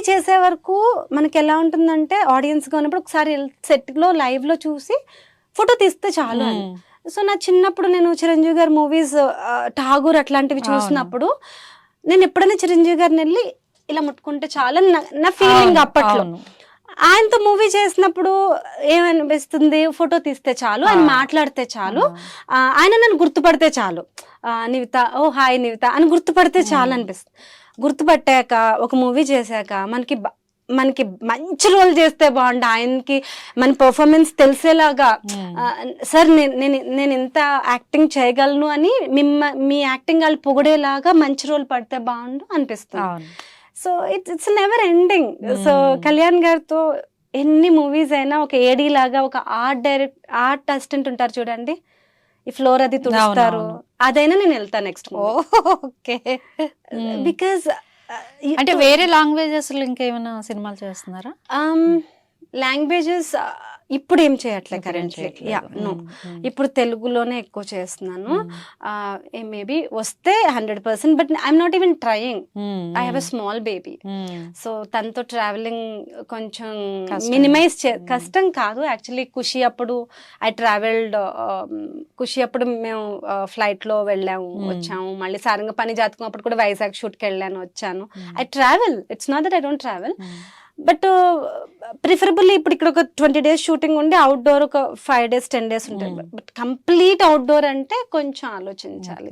చేసే వరకు మనకి ఎలా ఉంటుందంటే ఆడియన్స్గా ఉన్నప్పుడు ఒకసారి సెట్లో లైవ్లో చూసి ఫోటో తీస్తే చాలు అని. సో నా చిన్నప్పుడు నేను చిరంజీవి గారి మూవీస్ ఠాగూర్ అట్లాంటివి చూసినప్పుడు నేను ఎప్పుడైనా చిరంజీవి గారిని వెళ్ళి ఇలా ముట్టుకుంటే చాలు అని నా ఫీలింగ్ అప్పట్లో. ఆయనతో మూవీ చేసినప్పుడు ఏమనిపిస్తుంది, ఫోటో తీస్తే చాలు, ఆయన మాట్లాడితే చాలు, ఆయన నన్ను గుర్తుపడితే చాలు, నివిత ఓ హాయ్ నివిత అని గుర్తుపడితే చాలు అనిపిస్తుంది. గుర్తుపట్టాక ఒక మూవీ చేశాక మనకి మంచి రోల్ చేస్తే బాగుండు, ఆయనకి మన పర్ఫార్మెన్స్ తెలిసేలాగా సార్ నేను ఇంత యాక్టింగ్ చేయగలను అని మీ యాక్టింగ్ వాళ్ళు పొగిడేలాగా మంచి రోల్ పడితే బాగుండు అనిపిస్తుంది. So it's never ending. So Kalyan గారితో ఎన్ని మూవీస్ అయినా ఒక ఏడీ లాగా ఒక ఆర్ట్ అసిస్టెంట్ ఉంటారు చూడండి, ఈ ఫ్లోర్ అది తుడుస్తారు, అదైనా నేను వెళ్తాను నెక్స్ట్. ఓకే, బికాస్ అంటే వేరే లాంగ్వేజెస్ లో ఇంకేమైనా సినిమాలు చేస్తున్నారా? లాంగ్వేజెస్ ఇప్పుడు ఏం చేయట్లే కరెంట్లీ. నో, ఇప్పుడు తెలుగులోనే ఎక్కువ చేస్తున్నాను. మేబీ వస్తే 100%, but I'm not even trying. I have a small baby, so తనతో ట్రావెలింగ్ కొంచెం మినిమైజ్ కష్టం కాదు యాక్చువల్లీ. ఖుషి అప్పుడు ఐ ట్రావెల్డ్, ఖుషి అప్పుడు మేము ఫ్లైట్లో వెళ్ళాము వచ్చాము, మళ్ళీ సారంగ పని జాతకం అప్పుడు కూడా వైజాగ్ షూట్కి వెళ్ళాను వచ్చాను. I travel, it's not that I don't travel, but preferably ఇప్పుడు ఇక్కడ ఒక 20 days షూటింగ్ ఉండి అవుట్డోర్ ఒక 5 days 10 days ఉంటాయి. బట్ కంప్లీట్ అవుట్డోర్ అంటే కొంచెం ఆలోచించాలి.